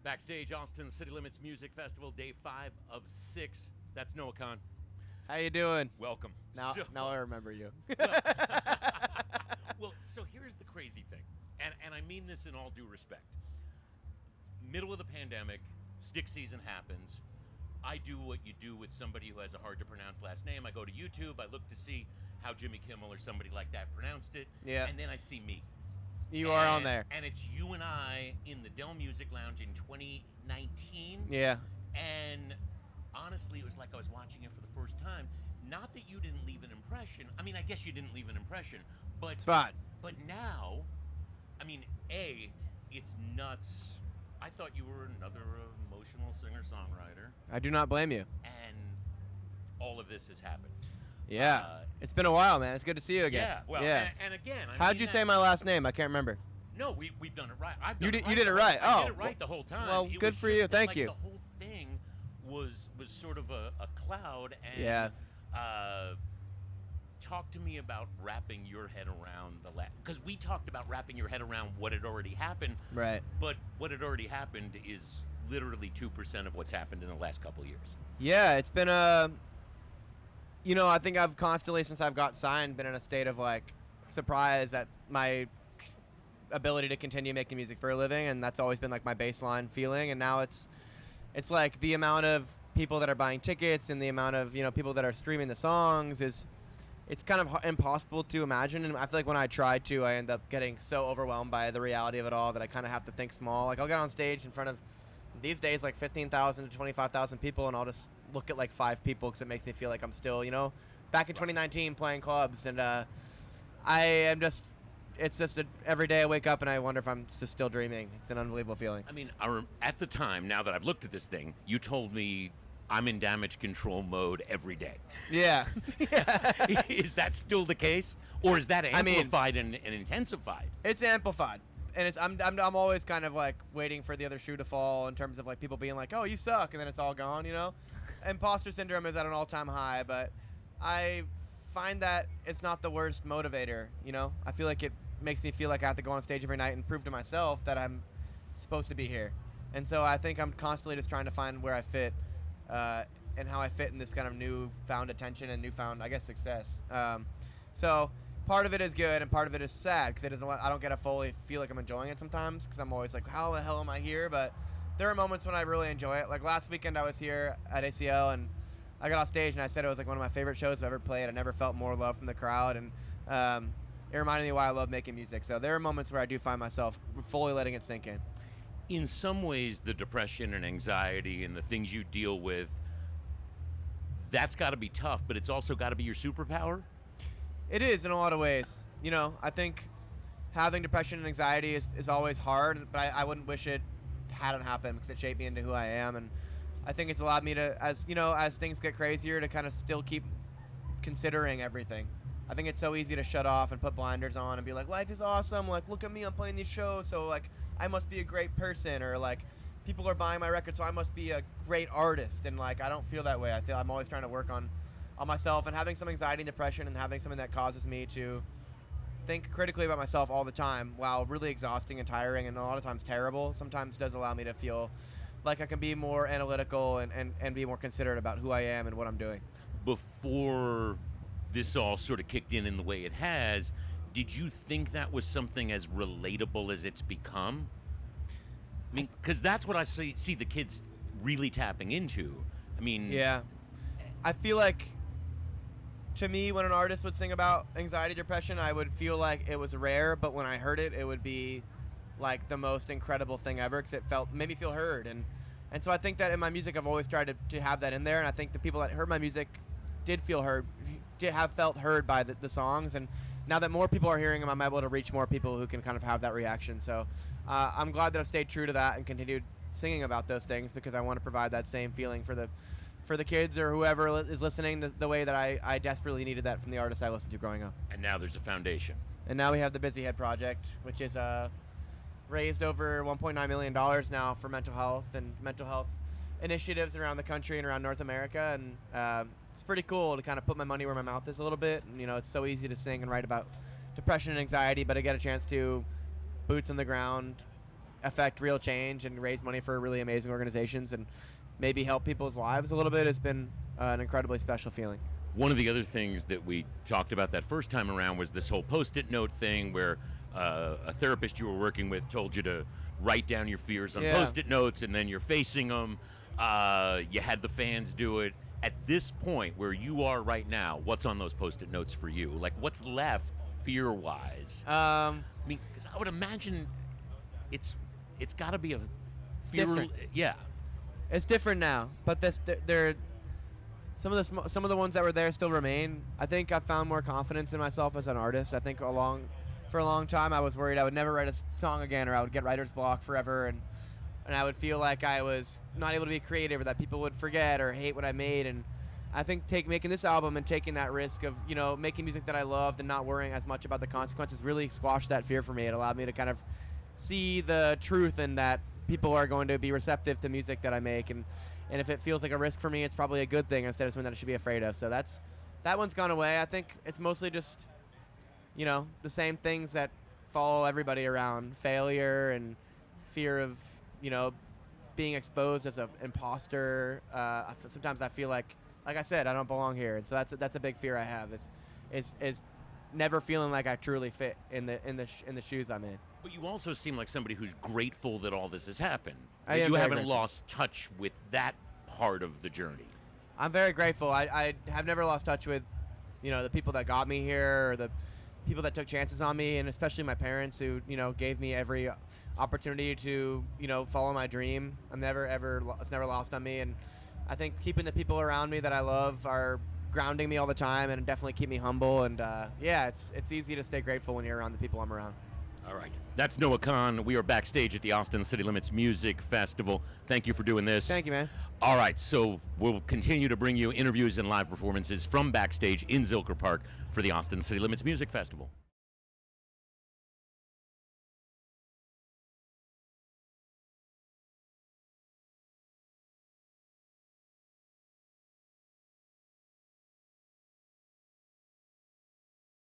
Backstage, Austin City Limits Music Festival, day 5 of 6. That's Noah Kahan. How you doing? Welcome. Now I remember you. Well, so here's the crazy thing, and I mean this in all due respect. Middle of the pandemic, stick season happens. I do what you do with somebody who has a hard-to-pronounce last name. I go to YouTube, I look to see how Jimmy Kimmel or somebody like that pronounced it, Yeah. and then I see me. You are on there. And it's you and I in the Dell Music Lounge in 2019. Yeah. And honestly, it was like I was watching it for the first time. Not that you didn't leave an impression. I mean, I guess you didn't leave an impression. But It's fine. But now, I mean, it's nuts. I thought you were another emotional singer-songwriter. I do not blame you. And all of this has happened. Yeah. It's been a while, man. It's good to see you again. Yeah. Well, yeah. And again, How'd you say my last name? I can't remember. No, we've done it right. You did it right. I did it right the whole time. Well, good for you. Thank you. The whole thing was sort of a cloud. And, yeah. Talk to me about wrapping your head around because we talked about wrapping your head around what had already happened. Right. But what had already happened is literally 2% of what's happened in the last couple of years. Yeah, it's been I think I've constantly, since I've got signed, been in a state of surprise at my ability to continue making music for a living, and that's always been my baseline feeling. And now it's like the amount of people that are buying tickets and the amount of people that are streaming the songs it's kind of impossible to imagine. And I feel like when I try to, I end up getting so overwhelmed by the reality of it all that I kind of have to think small. I'll get on stage in front of these days 15,000 to 25,000 people, and I'll just look at 5 people because it makes me feel like I'm still back in 2019 playing clubs. And it's just every day I wake up and I wonder if I'm still dreaming. It's an unbelievable feeling. I mean, at the time, now that I've looked at this thing, you told me I'm in damage control mode every day. Yeah. Is that still the case, or is that amplified and intensified? It's amplified, and I'm always kind of waiting for the other shoe to fall in terms of people being oh, you suck, and then it's all gone. Imposter syndrome is at an all-time high, but I find that it's not the worst motivator. I feel like it makes me feel like I have to go on stage every night and prove to myself that I'm supposed to be here, and so I think I'm constantly just trying to find where I fit. And how I fit in this kind of newfound attention and newfound, I guess, success. So part of it is good and part of it is sad because I don't get to fully feel like I'm enjoying it sometimes because I'm always how the hell am I here? But there are moments when I really enjoy it. Last weekend I was here at ACL and I got off stage and I said it was one of my favorite shows I've ever played. I never felt more love from the crowd, and it reminded me why I love making music. So there are moments where I do find myself fully letting it sink in. In some ways, the depression and anxiety and the things you deal with, that's got to be tough, but it's also got to be your superpower? It is in a lot of ways. I think having depression and anxiety is always hard, but I wouldn't wish it hadn't happened because it shaped me into who I am. And I think it's allowed me to, as things get crazier, to kind of still keep considering everything. I think it's so easy to shut off and put blinders on and be life is awesome. Look at me, I'm playing these shows, so I must be a great person, or people are buying my record, so I must be a great artist. And I don't feel that way. I feel I'm always trying to work on myself, and having some anxiety and depression and having something that causes me to think critically about myself all the time, while really exhausting and tiring and a lot of times terrible, sometimes does allow me to feel like I can be more analytical and be more considerate about who I am and what I'm doing. Before this all sort of kicked in the way it has, did you think that was something as relatable as it's become? I mean, because that's what I see the kids really tapping into. I mean... Yeah. I feel to me, when an artist would sing about anxiety, depression, I would feel like it was rare, but when I heard it, it would be the most incredible thing ever because it made me feel heard. And so I think that in my music, I've always tried to have that in there, and I think the people that heard my music did feel heard, have felt heard by the songs, and now that more people are hearing them, I'm able to reach more people who can kind of have that reaction. So I'm glad that I've stayed true to that and continued singing about those things because I want to provide that same feeling for the kids or whoever is listening the way that I desperately needed that from the artists I listened to growing up. And now there's a foundation. And now we have the Busy Head Project, which is raised over $1.9 million now for mental health initiatives around the country and around North America. And it's pretty cool to kind of put my money where my mouth is a little bit. And, it's so easy to sing and write about depression and anxiety, but I get a chance to boots on the ground, affect real change and raise money for really amazing organizations and maybe help people's lives a little bit has been an incredibly special feeling. One of the other things that we talked about that first time around was this whole Post-it note thing where a therapist you were working with told you to write down your fears on Yeah. Post-it notes, and then you're facing them. You had the fans do it. At this point where you are right now, what's on those Post-it notes for you? Like, what's left fear-wise? I mean, because I would imagine it's got to be a fear. different. Yeah. It's different now, but they're some of the ones that were there still remain. I think I found more confidence in myself as an artist. I think for a long time I was worried I would never write a song again, or I would get writer's block forever, and I would feel like I was not able to be creative, or that people would forget or hate what I made. And I think making this album and taking that risk of making music that I loved and not worrying as much about the consequences really squashed that fear for me. It allowed me to kind of see the truth in that people are going to be receptive to music that I make, and if it feels like a risk for me, it's probably a good thing instead of something that I should be afraid of. So that one's gone away. I think it's mostly just the same things that follow everybody around: failure and fear of being exposed as an imposter. Sometimes I feel like I said, I don't belong here, and so that's a big fear I have is never feeling like I truly fit in the shoes I'm in. But you also seem like somebody who's grateful that all this has happened. I That am you very haven't grateful. lost touch with that part of the journey. I'm very grateful. I have never lost touch with, the people that got me here, or the people that took chances on me, and especially my parents who, gave me every opportunity to, follow my dream. It's never lost on me. And I think keeping the people around me that I love are grounding me all the time and definitely keep me humble. And it's easy to stay grateful when you're around the people I'm around. All right. That's Noah Kahan. We are backstage at the Austin City Limits Music Festival. Thank you for doing this. Thank you, man. All right. So we'll continue to bring you interviews and live performances from backstage in Zilker Park for the Austin City Limits Music Festival.